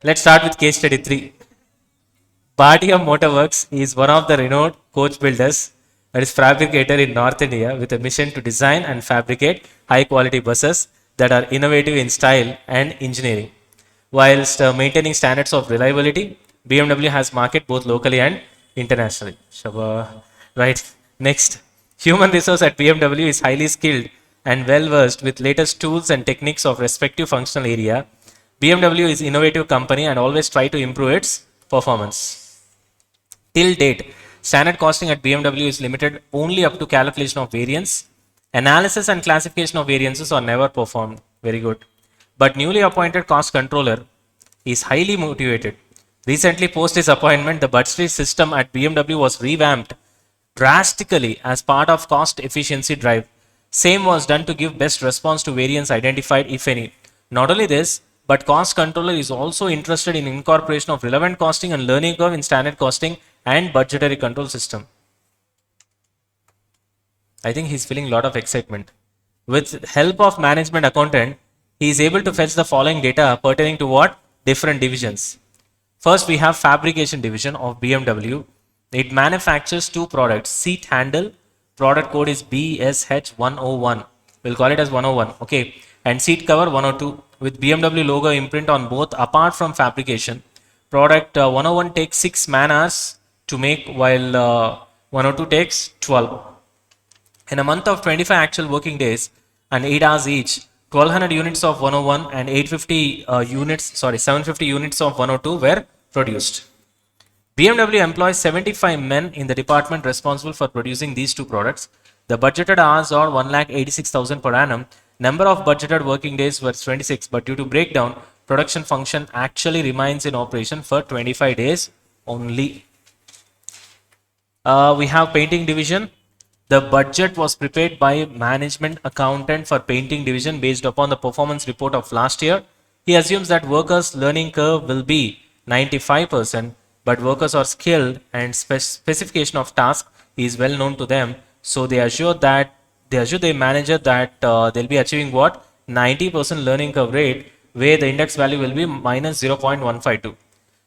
Let's start with case study 3. Bhatia Motorworks is one of the renowned coach builders, that is fabricator in North India, with a mission to design and fabricate high quality buses that are innovative in style and engineering. Whilst maintaining standards of reliability, BMW has market both locally and internationally. Shabba. Right. Next, human resource at BMW is highly skilled and well versed with latest tools and techniques of respective functional area. BMW is innovative company and always try to improve its performance. Till date, standard costing at BMW is limited only up to calculation of variance. Analysis and classification of variances are never performed. Very good. But newly appointed cost controller is highly motivated. Recently, post his appointment, the budgetary system at BMW was revamped drastically as part of cost efficiency drive. Same was done to give best response to variance identified, if any. Not only this, but cost controller is also interested in incorporation of relevant costing and learning curve in standard costing and budgetary control system. I think he's feeling a lot of excitement. With help of management accountant, he is able to fetch the following data pertaining to what? Different divisions. First, we have fabrication division of BMW. It manufactures two products, seat handle, product code is BSH101. We'll call it as 101, okay. And seat cover 102 with BMW logo imprint on both apart from fabrication. Product 101 takes 6 man hours to make while 102 takes 12. In a month of 25 actual working days and 8 hours each, 1200 units of 101 and 750 units of 102 were produced. BMW employs 75 men in the department responsible for producing these two products. The budgeted hours are 1,86,000 per annum. Number of budgeted working days were 26, but due to breakdown, production function actually remains in operation for 25 days only. We have painting division. The budget was prepared by management accountant for painting division based upon the performance report of last year. He assumes that workers' learning curve will be 95%, but workers are skilled and specification of task is well known to them. So they assure their manager that they'll be achieving what 90% learning curve rate, where the index value will be minus 0.152.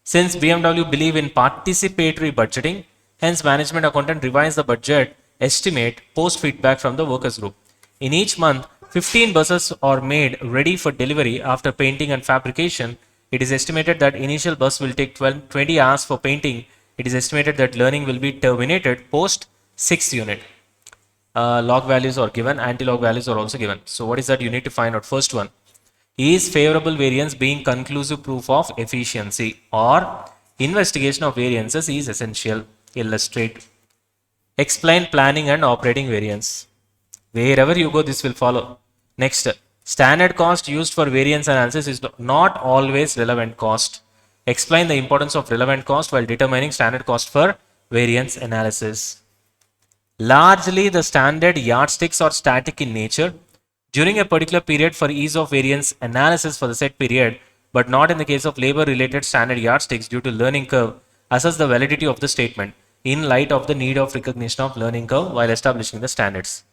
Since BMW believe in participatory budgeting, hence management accountant revise the budget estimate post feedback from the workers group. In each month, 15 buses are made ready for delivery after painting and fabrication. It is estimated that initial bus will take 20 hours for painting. It is estimated that learning will be terminated post 6 unit. Log values are given, anti-log values are also given. So what is that you need to find out? First one, is favorable variance being conclusive proof of efficiency, or investigation of variances is essential? Illustrate. Explain planning and operating variance. Wherever you go, this will follow. Next, standard cost used for variance analysis is not always relevant cost. Explain the importance of relevant cost while determining standard cost for variance analysis. Largely, the standard yardsticks are static in nature during a particular period for ease of variance analysis for the set period, but not in the case of labor related standard yardsticks due to learning curve. Assess the validity of the statement in light of the need of recognition of learning curve while establishing the standards.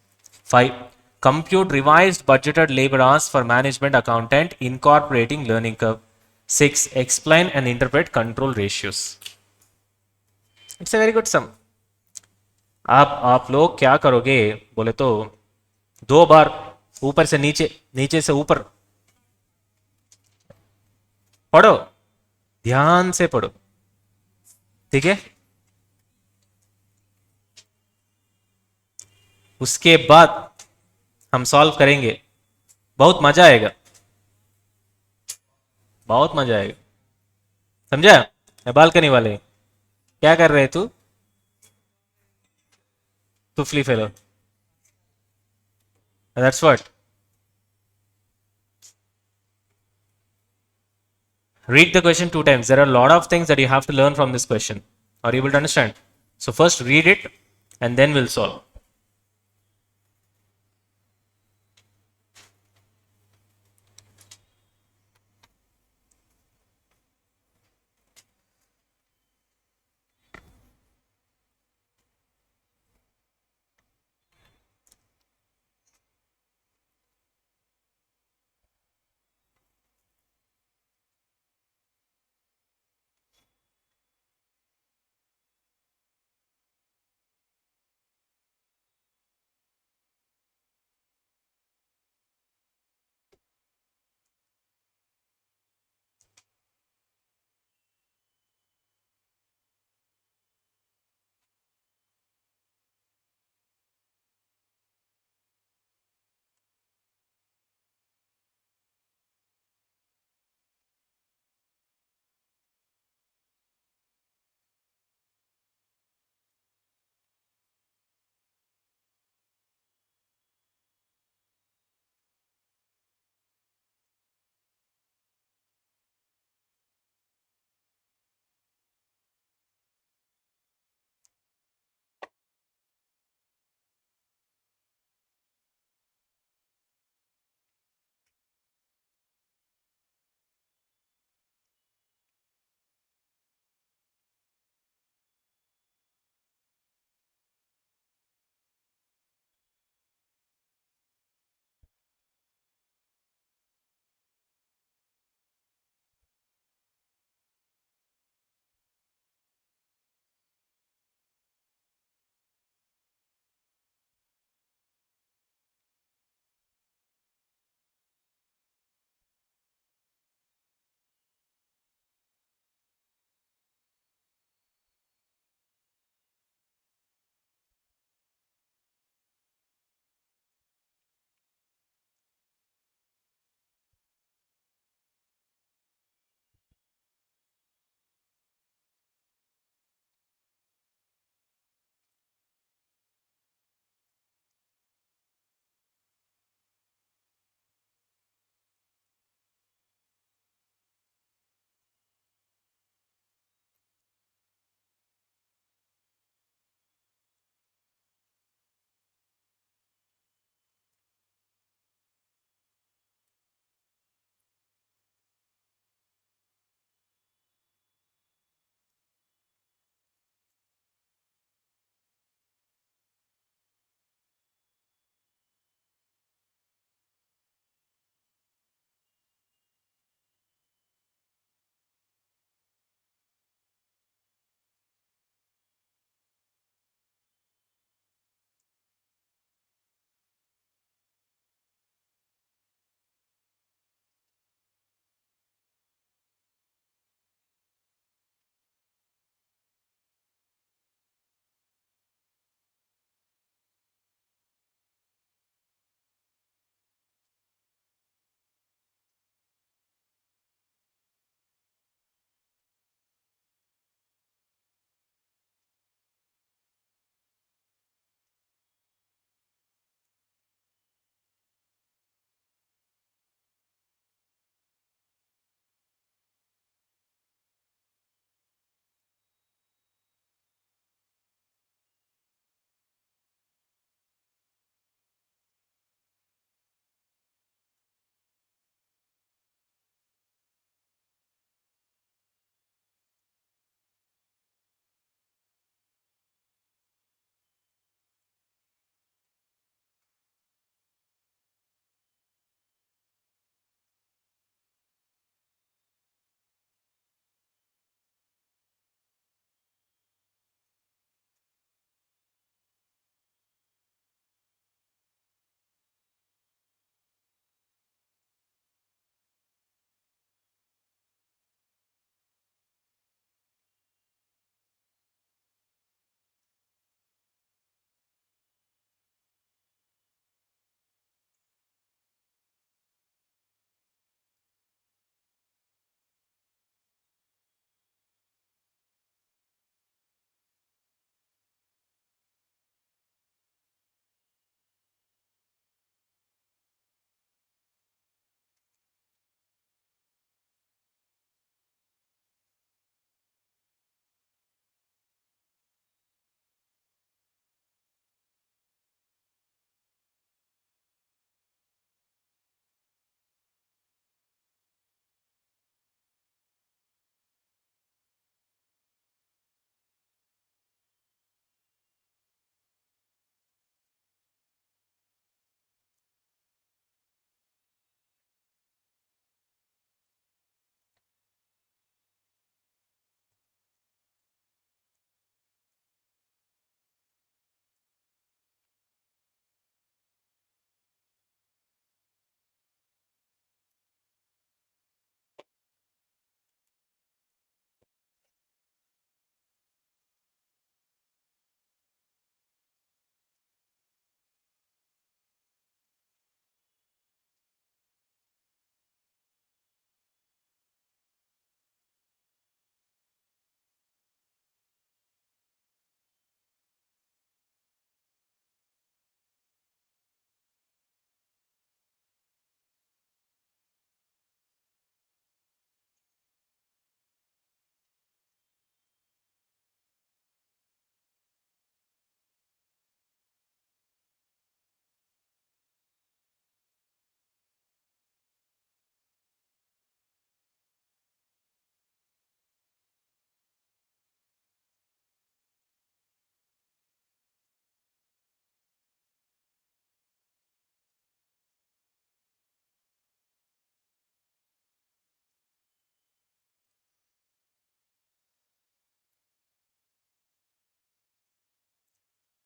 5. Compute revised budgeted labor hours for management accountant incorporating learning curve. 6. Explain and interpret control ratios. It's a very good sum. आप लोग क्या करोगे बोले तो 2 बार ऊपर से नीचे, नीचे से ऊपर पढ़ो, ध्यान से पढ़ो, ठीक है। उसके बाद हम सॉल्व करेंगे, बहुत मजा आएगा, बहुत मजा आएगा, समझा। बालकनी वाले क्या कर रहे तू? तुफली fellow, that's what. Read the question 2 times. There are a lot of things that you have to learn from this question. Are you able to understand? So first read it and then we'll solve.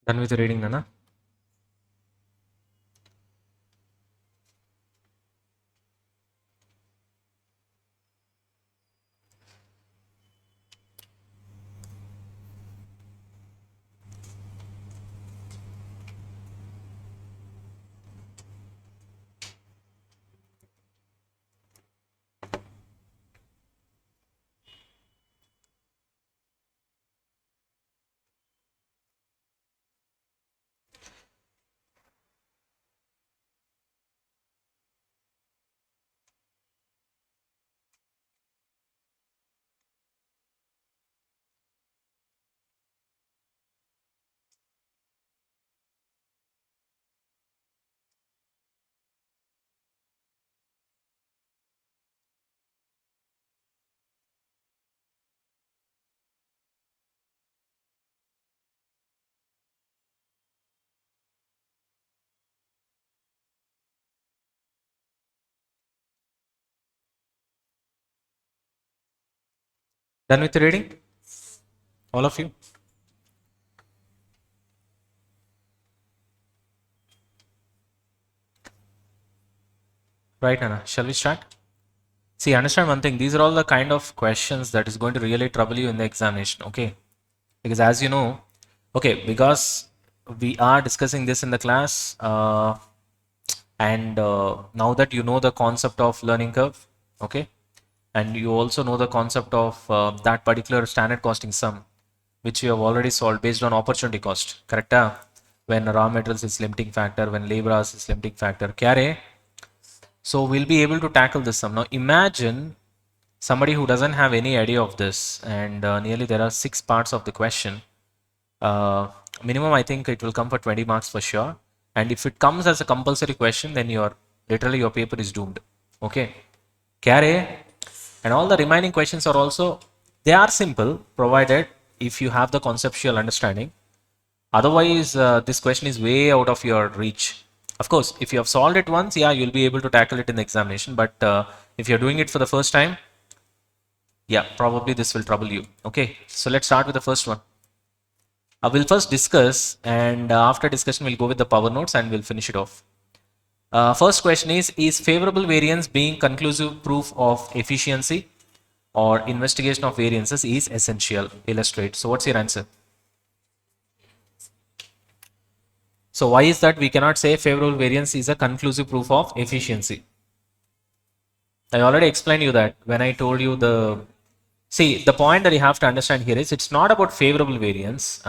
Done with the reading, Nana? Done with the reading? All of you? Right, Nana. Shall we start? See, understand one thing. These are all the kind of questions that is going to really trouble you in the examination. Okay. Because as you know, okay, because we are discussing this in the class, and now that you know the concept of learning curve, okay, and you also know the concept of that particular standard costing sum, which you have already solved based on opportunity cost, correct? When raw materials is limiting factor, when labor hours is limiting factor, carry. So we'll be able to tackle this sum. Now imagine somebody who doesn't have any idea of this, and nearly there are 6 parts of the question. Minimum, I think it will come for 20 marks for sure. And if it comes as a compulsory question, then literally your paper is doomed. Okay. Carry. And all the remaining questions are also, they are simple, provided if you have the conceptual understanding. Otherwise, this question is way out of your reach. Of course, if you have solved it once, yeah, you'll be able to tackle it in the examination. But if you're doing it for the first time, yeah, probably this will trouble you. Okay, so let's start with the first one. We'll first discuss, and after discussion, we'll go with the power notes and we'll finish it off. First question is favorable variance being conclusive proof of efficiency or investigation of variances is essential? Illustrate. So what's your answer? So why is that we cannot say favorable variance is a conclusive proof of efficiency? I already explained you that when I told you see, the point that you have to understand here is it's not about favorable variance.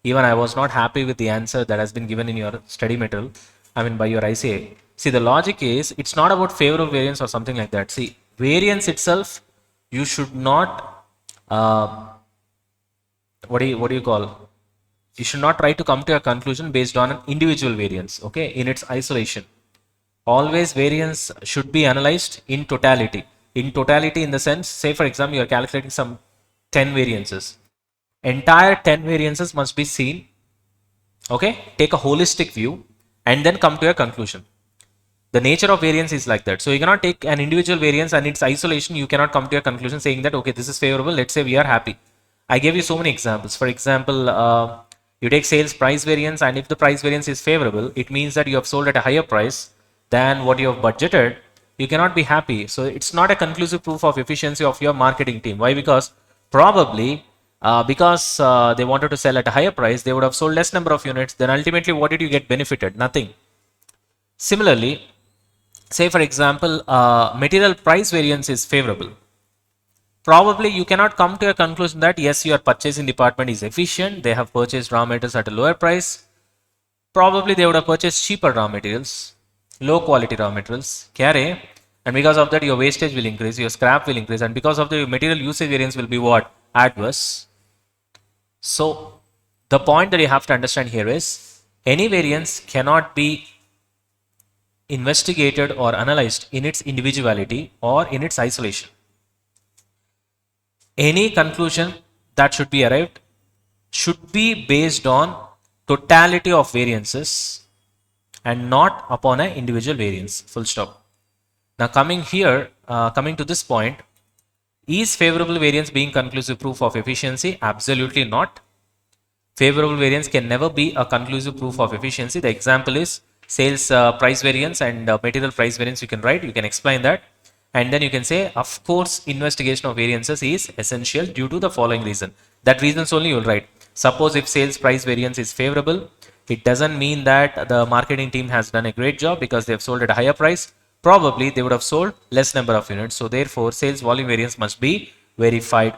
Even I was not happy with the answer that has been given in your study material, I mean by your ICA. See, the logic is it's not about favorable variance or something like that. See, variance itself, you should not, what do you call? You should not try to come to a conclusion based on an individual variance, okay, in its isolation. Always variance should be analyzed in totality. In totality, in the sense, say for example, you are calculating some 10 variances. Entire 10 variances must be seen, okay, take a holistic view and then come to a conclusion. The nature of variance is like that. So you cannot take an individual variance and its isolation, you cannot come to a conclusion saying that, okay, this is favorable, let's say we are happy. I gave you so many examples. For example, you take sales price variance, and if the price variance is favorable, it means that you have sold at a higher price than what you have budgeted. You cannot be happy. So it's not a conclusive proof of efficiency of your marketing team. Why? Because probably because they wanted to sell at a higher price, they would have sold less number of units. Then ultimately, what did you get benefited? Nothing. Similarly, say for example, material price variance is favorable. Probably you cannot come to a conclusion that yes, your purchasing department is efficient, they have purchased raw materials at a lower price. Probably they would have purchased cheaper raw materials, low quality raw materials, carry, and because of that your wastage will increase, your scrap will increase, and because of the material usage variance will be what? Adverse. So the point that you have to understand here is any variance cannot be investigated or analyzed in its individuality or in its isolation. Any conclusion that should be arrived should be based on totality of variances and not upon an individual variance. Full stop. Now coming here, coming to this point, is favorable variance being conclusive proof of efficiency? Absolutely not. Favorable variance can never be a conclusive proof of efficiency. The example is sales price variance and material price variance. You can write, you can explain that. And then you can say, of course, investigation of variances is essential due to the following reason. That reasons only you will write. Suppose if sales price variance is favorable, it doesn't mean that the marketing team has done a great job because they have sold at a higher price. Probably they would have sold less number of units. So therefore, sales volume variance must be verified.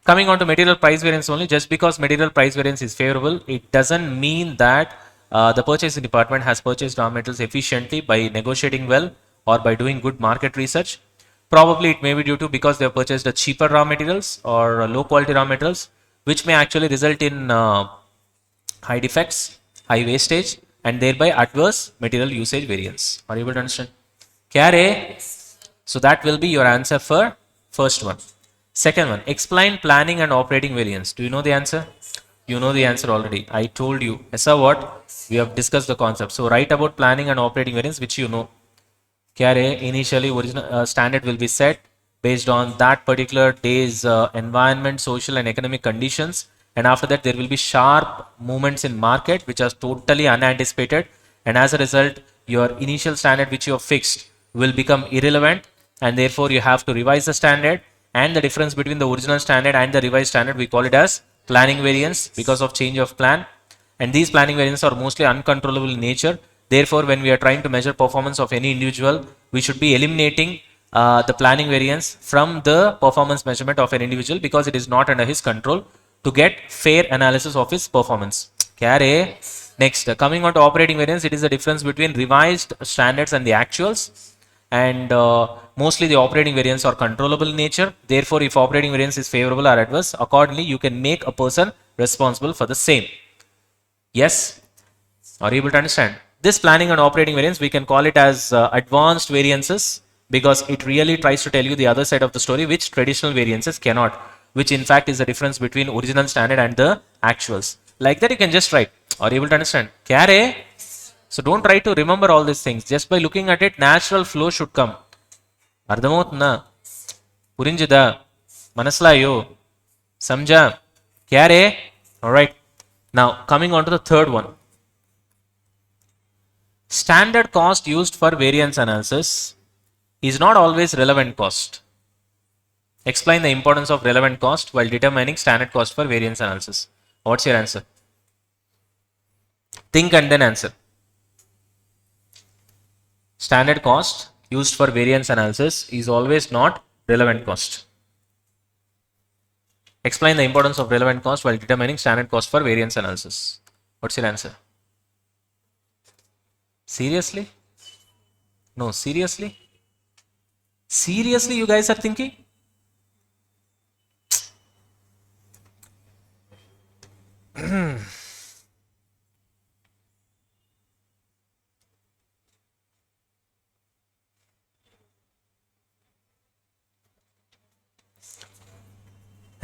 Coming on to material price variance only, just because material price variance is favorable, it doesn't mean that the purchasing department has purchased raw materials efficiently by negotiating well or by doing good market research. Probably it may be due to because they have purchased a cheaper raw materials or low quality raw materials, which may actually result in high defects, high wastage, and thereby adverse material usage variance. Are you able to understand? Care. So that will be your answer for first one. Second one, explain planning and operating variance. Do you know the answer? You know the answer already. I told you. So what? We have discussed the concept. So write about planning and operating variance, which you know. Initially original standard will be set based on that particular day's environment, social and economic conditions, and after that there will be sharp movements in market which are totally unanticipated, and as a result your initial standard which you have fixed will become irrelevant, and therefore you have to revise the standard, and the difference between the original standard and the revised standard we call it as planning variance because of change of plan, and these planning variances are mostly uncontrollable in nature. Therefore, when we are trying to measure performance of any individual, we should be eliminating the planning variance from the performance measurement of an individual because it is not under his control to get fair analysis of his performance. Care. Next, coming on to operating variance, it is the difference between revised standards and the actuals, and mostly the operating variance are controllable in nature. Therefore, if operating variance is favorable or adverse, accordingly you can make a person responsible for the same. Yes? Are you able to understand? This planning and operating variance, we can call it as advanced variances because it really tries to tell you the other side of the story which traditional variances cannot, which in fact is the difference between original standard and the actuals. Like that you can just write. Are you able to understand? Care? So don't try to remember all these things. Just by looking at it, natural flow should come. అర్థమవుతుందా? పురింజిదా? మనస్లాయో? Samja? Care? Alright. Now coming on to the third one. Standard cost used for variance analysis is not always relevant cost. Explain the importance of relevant cost while determining standard cost for variance analysis. What's your answer? Think and then answer. Standard cost used for variance analysis is always not relevant cost. Explain the importance of relevant cost while determining standard cost for variance analysis. What's your answer? Seriously? No, seriously? Seriously, you guys are thinking?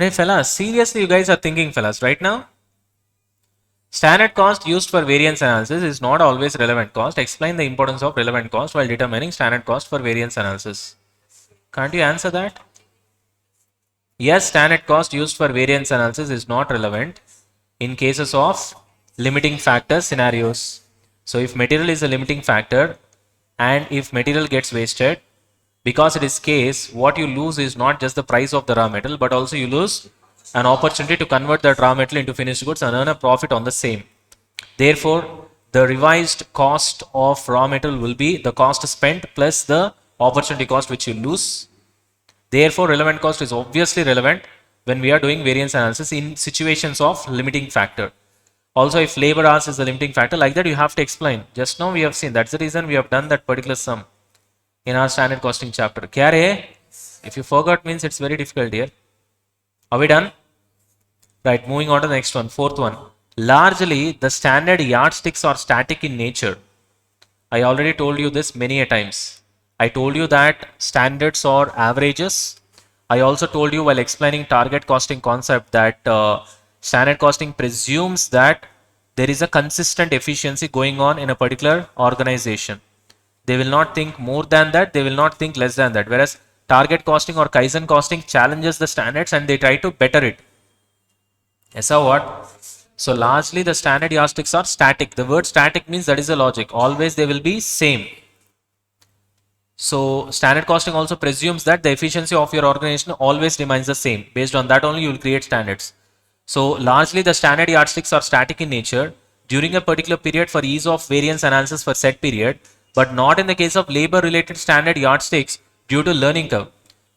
Hey fellas, seriously you guys are thinking fellas right now? Standard cost used for variance analysis is not always relevant cost. Explain the importance of relevant cost while determining standard cost for variance analysis. Can't you answer that? Yes, standard cost used for variance analysis is not relevant in cases of limiting factor scenarios. So if material is a limiting factor and if material gets wasted, because it is case, what you lose is not just the price of the raw metal, but also you lose an opportunity to convert that raw metal into finished goods and earn a profit on the same. Therefore, the revised cost of raw metal will be the cost spent plus the opportunity cost which you lose. Therefore, relevant cost is obviously relevant when we are doing variance analysis in situations of limiting factor. Also, if labor hours is a limiting factor, like that you have to explain. Just now we have seen, that's the reason we have done that particular sum in our standard costing chapter. Care? If you forgot means it's very difficult here. Are we done? Right, moving on to the next one, fourth one. Largely, the standard yardsticks are static in nature. I already told you this many a times. I told you that standards are averages. I also told you while explaining target costing concept that standard costing presumes that there is a consistent efficiency going on in a particular organization. They will not think more than that, they will not think less than that. Whereas target costing or Kaizen costing challenges the standards and they try to better it. ऐसा what? So largely the standard yardsticks are static. The word static means that is the logic. Always they will be same. So standard costing also presumes that the efficiency of your organization always remains the same. Based on that only you will create standards. So largely the standard yardsticks are static in nature during a particular period for ease of variance analysis for set period, but not in the case of labor related standard yardsticks due to learning curve.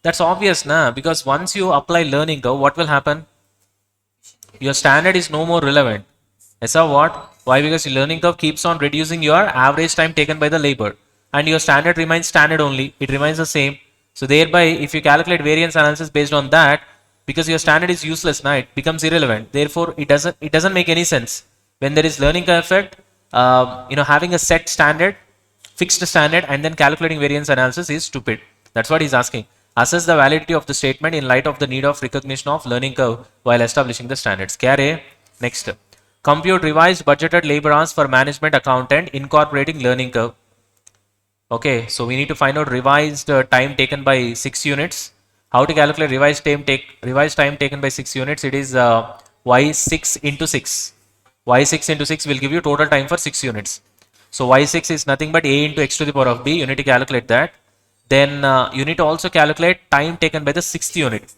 That's obvious, na? Because once you apply learning curve, what will happen? Your standard is no more relevant. Aisa what? Why? Because your learning curve keeps on reducing your average time taken by the labor, and your standard remains standard only. It remains the same. So thereby, if you calculate variance analysis based on that, because your standard is useless now, it becomes irrelevant. Therefore, it doesn't make any sense when there is learning curve effect. Having a set standard, fixed standard, and then calculating variance analysis is stupid. That's what he's asking. Assess the validity of the statement in light of the need of recognition of learning curve while establishing the standards. Kya next. Compute revised budgeted labor hours for management accountant incorporating learning curve. Okay, so we need to find out revised time taken by 6 units. How to calculate revised time taken by 6 units? It is y6 into 6. y6 into 6 will give you total time for 6 units. So y6 is nothing but a into x to the power of b. You need to calculate that. Then you need to also calculate time taken by the 6th unit.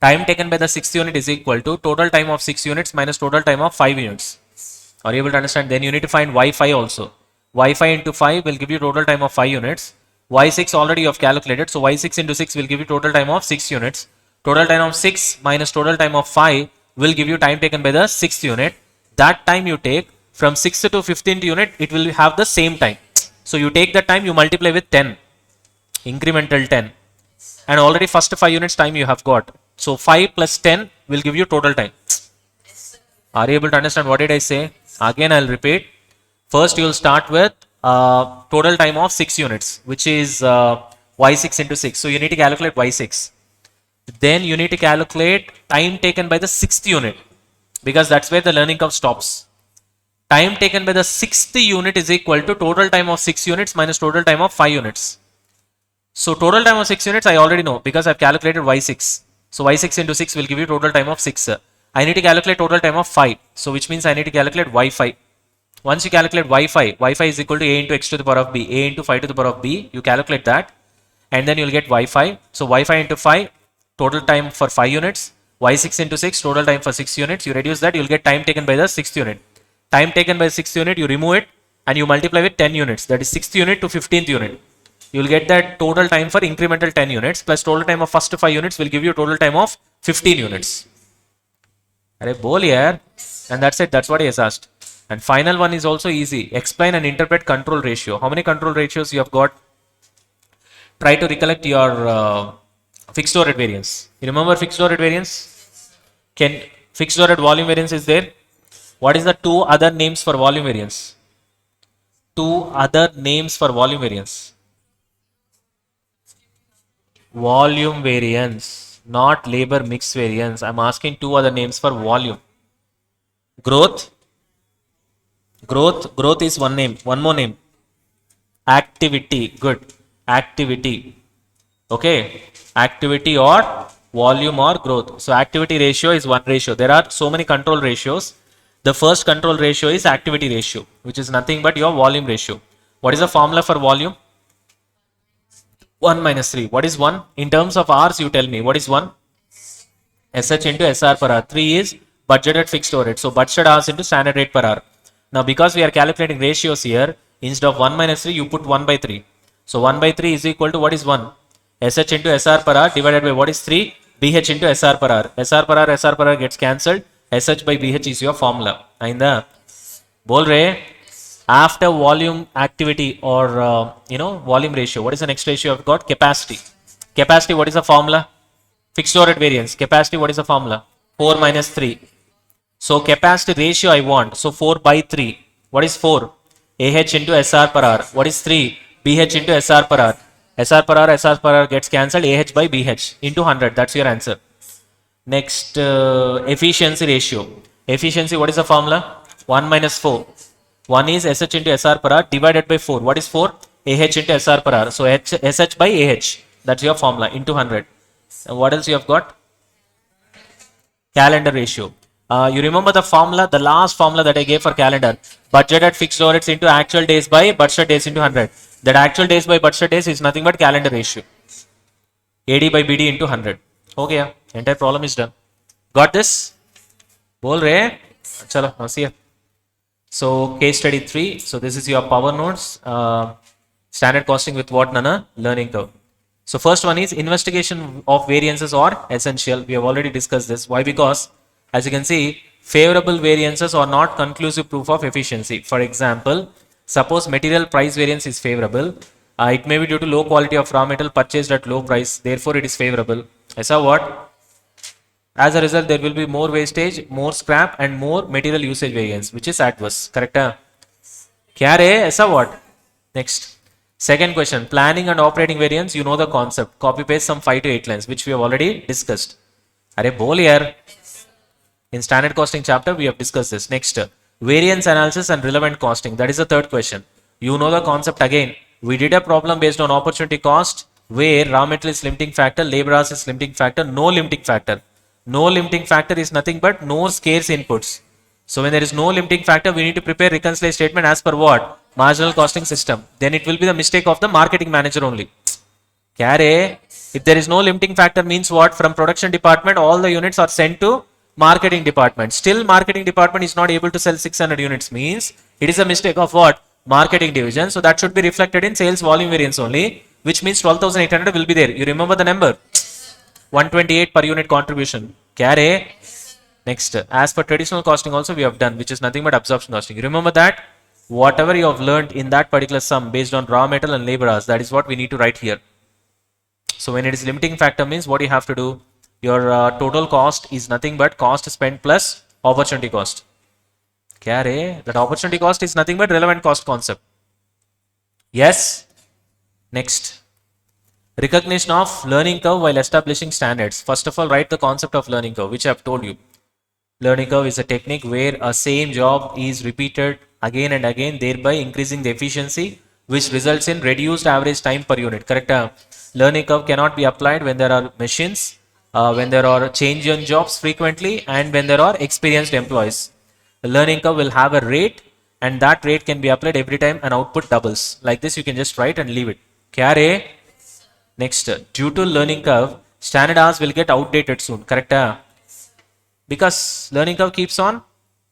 Time taken by the 6th unit is equal to total time of 6 units minus total time of 5 units. Are you able to understand? Then you need to find y5 also. y5 into 5 will give you total time of 5 units. y6 already you have calculated. So y6 into 6 will give you total time of 6 units. Total time of 6 minus total time of 5 will give you time taken by the 6th unit. That time you take from 6th to 15th unit, it will have the same time. So you take that time, you multiply with 10. Incremental 10. And already first 5 units time you have got. So 5 plus 10 will give you total time. Are you able to understand what did I say? Again, I'll repeat. First, you will start with total time of 6 units, which is y6 into 6. So you need to calculate y6. Then you need to calculate time taken by the 6th unit, because that's where the learning curve stops. Time taken by the 6th unit is equal to total time of 6 units minus total time of 5 units. So total time of 6 units I already know because I've calculated y6. So y6 into 6 will give you total time of 6. I need to calculate total time of 5. So which means I need to calculate y5. Once you calculate y5 is equal to a into x to the power of b, a into 5 to the power of b. You calculate that and then you'll get y5. So y5 into 5, total time for 5 units. y6 into 6, total time for 6 units. You reduce that, you'll get time taken by the 6th unit. Time taken by the 6th unit, you remove it and you multiply with 10 units. That is 6th unit to 15th unit. You will get that total time for incremental 10 units plus total time of first 5 units will give you total time of 15 units. Arey bol yaar. And that's it. That's what he has asked. And final one is also easy. Explain and interpret control ratio. How many control ratios you have got? Try to recollect your fixed overhead variance. You remember fixed overhead variance? Fixed overhead volume variance is there? What is the 2 other names for volume variance? 2 other names for volume variance. Volume variance, not labor mix variance. I'm asking 2 other names for volume. Growth is one name. One more name. Activity. Good. Activity. Okay. Activity or volume or growth. So activity ratio is one ratio. There are so many control ratios. The first control ratio is activity ratio, which is nothing but your volume ratio. What is the formula for volume? 1 minus 3. What is 1? In terms of hours, you tell me. What is 1? SH into SR per hour. 3 is budgeted fixed overhead. So budgeted hours into standard rate per hour. Now because we are calculating ratios here, instead of 1 minus 3, you put 1 by 3. So 1 by 3 is equal to what is 1? SH into SR per hour divided by what is 3? BH into SR per hour. SR per hour gets cancelled. SH by BH is your formula. Ainda? Bol rahe? After volume activity or volume ratio, what is the next ratio I've got? Capacity. Capacity, what is the formula? Fixed overhead variance. Capacity, what is the formula? 4 minus 3. So capacity ratio I want. So 4 by 3. What is 4? AH into SR per hour. What is 3? BH into SR per hour. SR per hour gets cancelled. AH by BH into 100. That's your answer. Next, efficiency ratio. Efficiency, what is the formula? 1 minus 4. 1 is SH into SR per hour divided by 4. What is 4? AH into SR per hour. So SH by AH. That's your formula into 100. And what else you have got? Calendar ratio. You remember the formula, the last formula that I gave for calendar. Budgeted fixed overheads into actual days by budgeted days into 100. That actual days by budgeted days is nothing but calendar ratio. AD by BD into 100. Okay, yeah. Entire problem is done. Got this? Bol rahe? Chalo, now see ya. So case study 3. So this is your power nodes. Standard costing with what, Nana? Learning curve. So first one is investigation of variances are essential. We have already discussed this. Why? Because as you can see, favorable variances are not conclusive proof of efficiency. For example, suppose material price variance is favorable. It may be due to low quality of raw metal purchased at low price. Therefore, it is favorable. ऐसा what? As a result, there will be more wastage, more scrap, and more material usage variance, which is adverse. Correct? क्या रे? ऐसा what? Next. Second question, planning and operating variance, you know the concept. Copy paste some 5 to 8 lines, which we have already discussed. Arey bol yaar. In standard costing chapter, we have discussed this. Next, variance analysis and relevant costing. That is the third question. You know the concept again. We did a problem based on opportunity cost, where raw material is limiting factor, labor hours is limiting factor, no limiting factor. No limiting factor is nothing but no scarce inputs. So when there is no limiting factor, we need to prepare reconciliation statement as per what? Marginal costing system. Then it will be the mistake of the marketing manager only. Kya if there is no limiting factor means what? From production department, all the units are sent to marketing department. Still marketing department is not able to sell 600 units means it is a mistake of what? Marketing division. So that should be reflected in sales volume variance only, which means 12,800 will be there. You remember the number? 128 per unit contribution. Kya Next, as per traditional costing also we have done, which is nothing but absorption costing. Remember that whatever you have learned in that particular sum based on raw metal and labor hours, that is what we need to write here. So when it is limiting factor means what you have to do, your total cost is nothing but cost spent plus opportunity cost. Kya that opportunity cost is nothing but relevant cost concept. Yes. Next, recognition of learning curve while establishing standards. First of all, write the concept of learning curve, which I have told you. Learning curve is a technique where a same job is repeated again and again, thereby increasing the efficiency, which results in reduced average time per unit. Correct? Learning curve cannot be applied when there are machines, when there are change in jobs frequently, and when there are experienced employees. The learning curve will have a rate, and that rate can be applied every time an output doubles. Like this, you can just write and leave it. Kya Next, due to learning curve, standard hours will get outdated soon. Correct? Because learning curve keeps on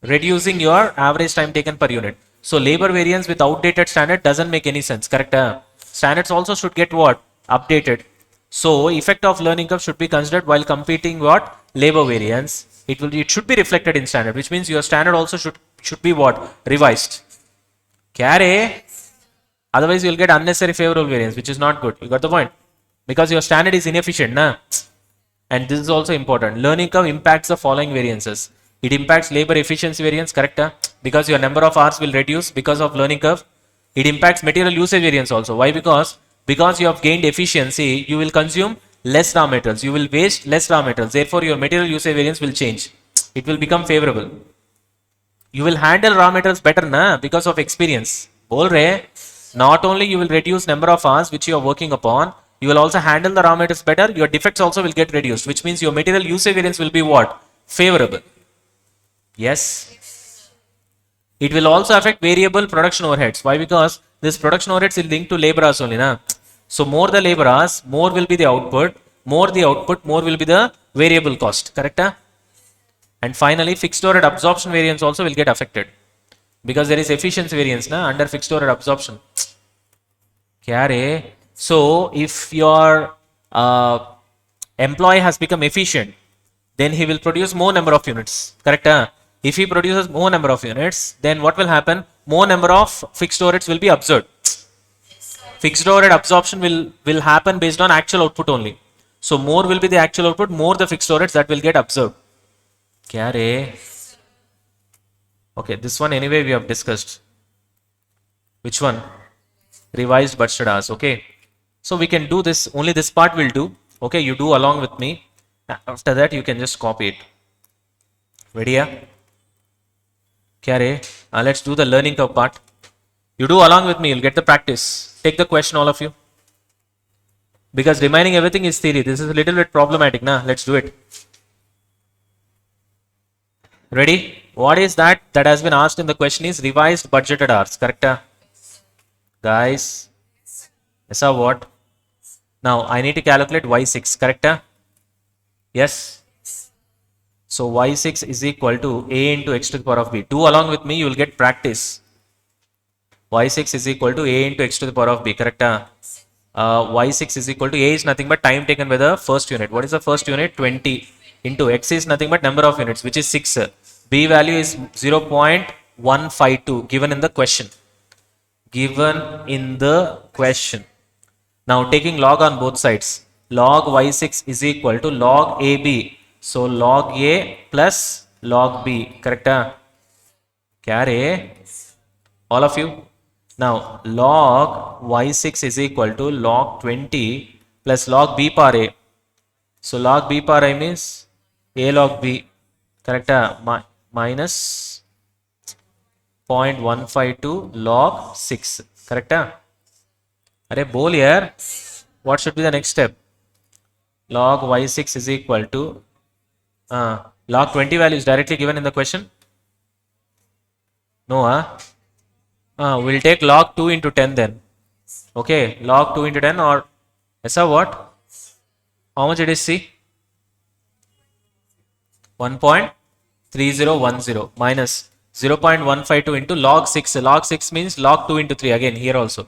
reducing your average time taken per unit. So labor variance with outdated standard doesn't make any sense. Correct? Standards also should get what? Updated. So effect of learning curve should be considered while computing what? Labor variance. It should be reflected in standard, which means your standard also should be what? Revised. Kya Otherwise, you will get unnecessary favorable variance, which is not good. You got the point? Because your standard is inefficient, na? And this is also important. Learning curve impacts the following variances. It impacts labor efficiency variance, correct? Because your number of hours will reduce because of learning curve. It impacts material usage variance also. Why? Because you have gained efficiency, you will consume less raw materials. You will waste less raw materials. Therefore, your material usage variance will change. It will become favorable. You will handle raw materials better, na? Because of experience. Bol rahe. Not only you will reduce number of hours which you are working upon, you will also handle the raw materials better. Your defects also will get reduced, which means your material usage variance will be what? Favorable. Yes. It will also affect variable production overheads. Why? Because this production overheads is linked to labor hours only. Na? So more the labor hours, more will be the output. More the output, more will be the variable cost. Correct? And finally, fixed overhead absorption variance also will get affected. Because there is efficiency variance na, under fixed overhead absorption. Kya So if your employee has become efficient, then he will produce more number of units. Correct? If he produces more number of units, then what will happen? More number of fixed overheads will be absorbed. Fixed overhead absorption will happen based on actual output only. So more will be the actual output, more the fixed overheads that will get absorbed. Kya Okay, this one anyway we have discussed. Which one? Revised budgeted hours. Okay. So we can do this, only this part will do. Okay, you do along with me. After that, you can just copy it. Ready? Let's do the learning curve part. You do along with me, you'll get the practice. Take the question, all of you. Because remaining everything is theory. This is a little bit problematic. Let's do it. Ready? What is that that has been asked in the question is revised budgeted hours, correct? Guys, yes or what? Now I need to calculate y6, correct? Yes. So y6 is equal to a into x to the power of b. Do along with me, you will get practice. Y6 is equal to a into x to the power of b, correct? Y6 is equal to a is nothing but time taken by the first unit. What is the first unit? 20 into x is nothing but number of units, which is 6. B value is 0.152 given in the question. Given in the question. Now taking log on both sides. Log y6 is equal to log ab. So log a plus log b, correct? Carry all of you. Now log y6 is equal to log 20 plus log b power a. So log b power a means a log b, correct? Minus 0.152 log 6, correct? Arey bol yaar, what should be the next step? Log y6 is equal to log 20 value is directly given in the question. No, we'll take log 2 into 10 then. Okay, log 2 into 10 or ऐसा what? How much it is, see? 1.3010 minus 0.152 into log 6. Log 6 means log 2 into 3 again here also.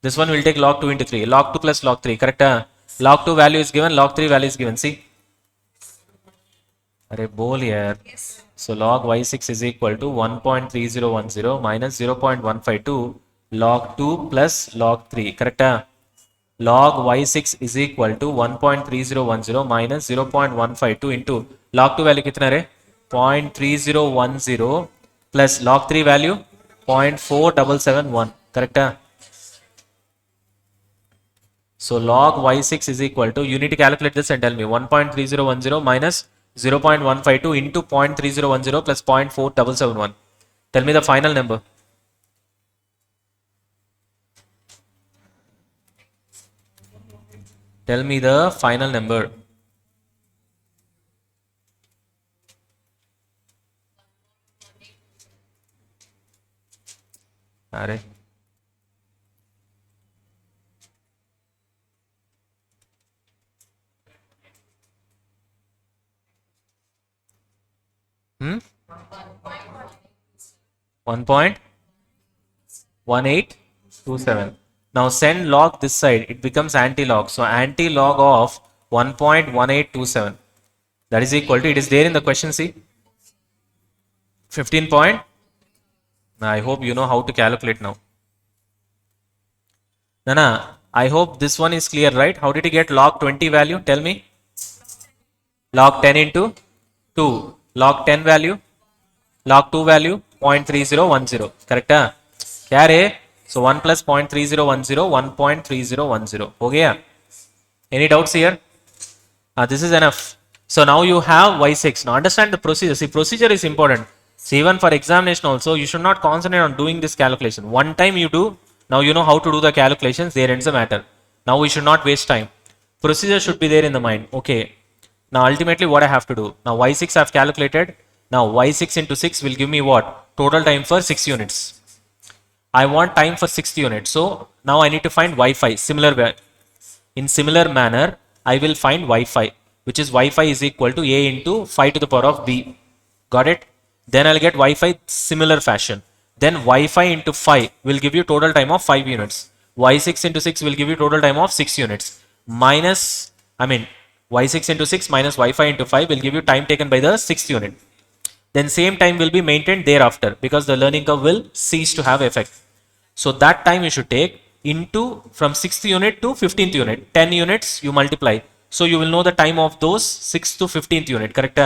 This one will take log 2 into 3. Log 2 plus log 3, correct? Log 2 value is given, log 3 value is given, see? Arey bol yaar. So log y6 is equal to 1.3010 minus 0.152 log 2 plus log 3, correct? Log y6 is equal to 1.3010 minus 0.152 into log 2 value kitna re? 0.3010 plus log 3 value 0.4771, correct? So log y6 is equal to, you need to calculate this and tell me, 1.3010 minus 0.152 into 0.3010 plus 0.4771. Tell me the final number. Tell me the final number. Arey. Hmm? 1.1827. Now send log this side, it becomes anti-log. So anti-log of 1.1827. That is equal to, it is there in the question, see? 15 point. I hope you know how to calculate now. Nana, I hope this one is clear, right? How did you get log 20 value? Tell me. Log 10 into 2. Log 10 value. Log 2 value 0.3010. Correct? Carry. So 1 plus 0.3010, 1.3010. Okay. Any doubts here? This is enough. So now you have y6. Now understand the procedure. See, procedure is important. See, even for examination also, you should not concentrate on doing this calculation. One time you do, now you know how to do the calculations, there ends the matter. Now we should not waste time. Procedure should be there in the mind. Okay. Now ultimately what I have to do? Now y6 I have calculated. Now y6 into 6 will give me what? Total time for 6 units. I want time for 6th unit. So now I need to find y5. In similar manner, I will find y5, which is y5 is equal to a into 5 to the power of b. Got it? Then I'll get y5 similar fashion. Then y5 into 5 will give you total time of 5 units. y6 into 6 will give you total time of 6 units. Y6 into 6 minus y5 into 5 will give you time taken by the 6th unit. Then same time will be maintained thereafter because the learning curve will cease to have effect. So that time you should take into from 6th unit to 15th unit. 10 units you multiply. So you will know the time of those 6th to 15th unit, correct?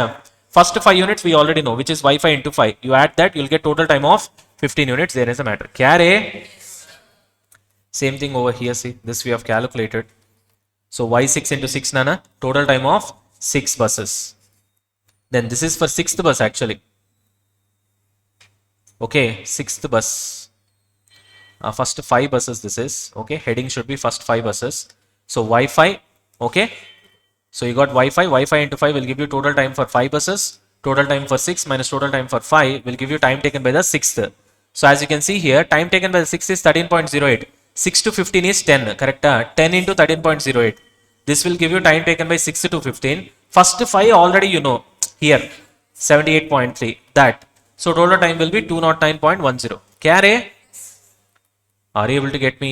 First 5 units we already know, which is y5 into 5. You add that, you will get total time of 15 units. There is a matter. Carry. Same thing over here. See, this we have calculated. So y6 into 6 nana, total time of 6 buses. Then this is for 6th bus actually. Okay, 6th bus. First 5 buses this is. Okay, heading should be first 5 buses. So y5. Okay. So you got y5. y5 into 5 will give you total time for 5 buses. Total time for 6 minus total time for 5 will give you time taken by the 6th. So as you can see here, time taken by the 6th is 13.08. 6 to 15 is 10, correct? 10 into 13.08. This will give you time taken by 6 to 15. First 5 already you know. Here, 78.3. That. So total time will be 209.10. Carry. Are you able to get me?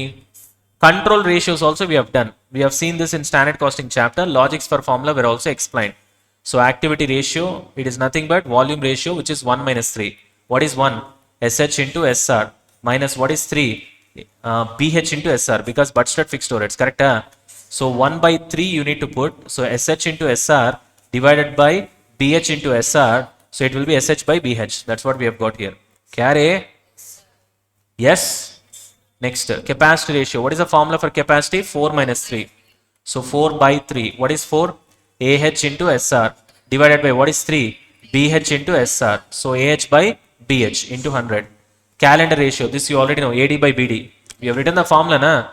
Control ratios also we have done. We have seen this in standard costing chapter. Logics for formula were also explained. So activity ratio, it is nothing but volume ratio, which is 1 minus 3. What is 1? SH into SR minus what is 3? BH into SR, because Butstead fixed storage, correct? So 1 by 3 you need to put. So SH into SR divided by BH into SR. So it will be SH by BH. That's what we have got here. Carry. Yes. Next, capacity ratio. What is the formula for capacity? 4 minus 3. So 4 by 3. What is 4? AH into SR divided by what is 3? BH into SR. So AH by BH into 100. Calendar ratio. This you already know. AD by BD. We have written the formula, na?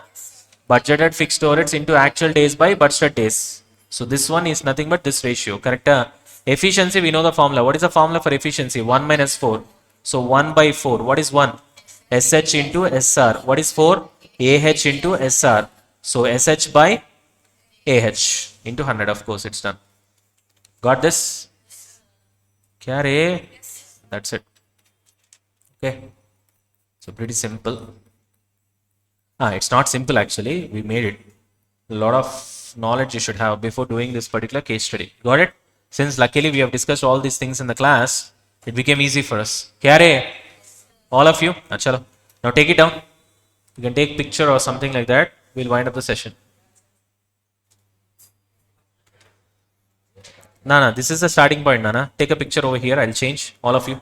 Budgeted fixed storage into actual days by budgeted days. So this one is nothing but this ratio, correct? Efficiency, we know the formula. What is the formula for efficiency? 1 minus 4. So 1 by 4. What is 1? SH into SR. What is 4? AH into SR. So SH by AH into 100. Of course, it's done. Got this? Carry. That's it. Okay. So pretty simple. It's not simple actually. We made it. A lot of knowledge you should have before doing this particular case study. Got it? Since luckily we have discussed all these things in the class, it became easy for us. Carry. All of you. Chalo. Now take it down. You can take picture or something like that. We'll wind up the session. Nana, this is the starting point, Nana. Take a picture over here. I'll change. All of you.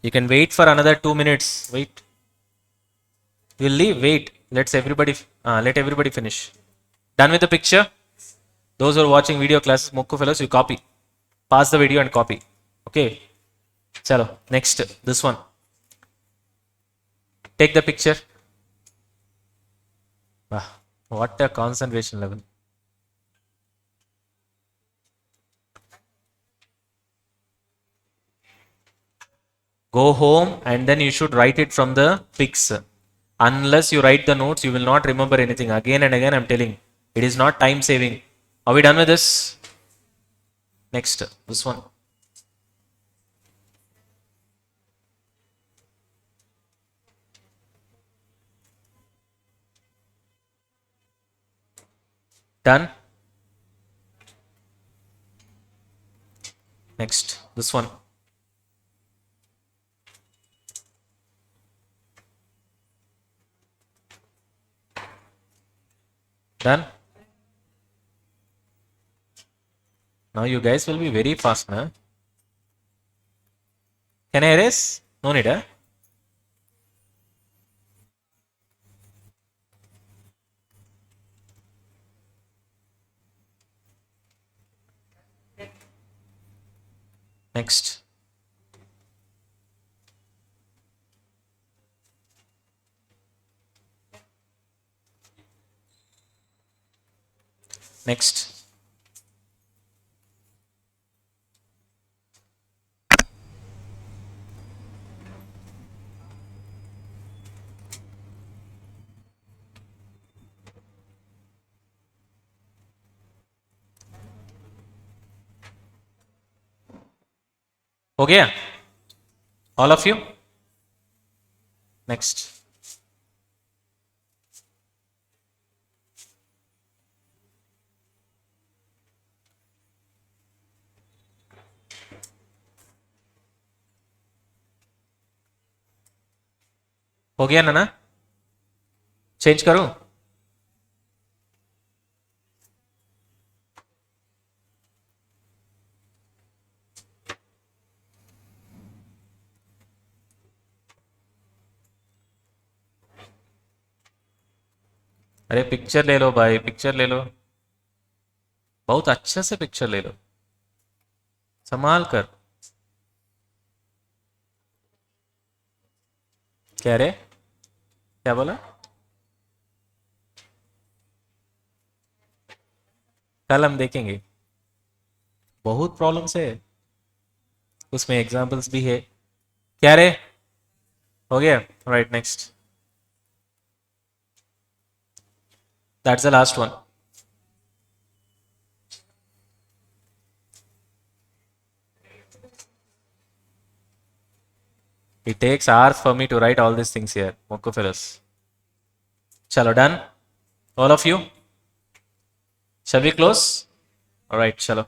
You can wait for another 2 minutes. Wait. We'll leave. Wait. Let everybody finish. Done with the picture? Those who are watching video classes, Mokko fellows, you copy. Pause the video and copy. Okay. Chalo. Next. This one. Take the picture. Wow. What a concentration level. Go home and then you should write it from the pics. Unless you write the notes, you will not remember anything. Again and again, I'm telling. It is not time saving. Are we done with this? Next, this one. Done. Next, this one. Done. Now you guys will be very fast, na? Can I erase? No need, huh? Next. Next. हो गया? All of you? Next. हो गया ना? Change करूं? अरे picture ले लो भाई, picture ले लो, बहुत अच्छा से पिक्चर ले लो, संभाल कर। क्या रे? क्या बोला? कल हम देखेंगे। बहुत प्रॉब्लम्स है। उसमें एग्जाम्पल्स भी है क्या रे हो गया right next that's the last one it takes hours for me to write all these things here Mokophilus chalo done all of you shall we close all right chalo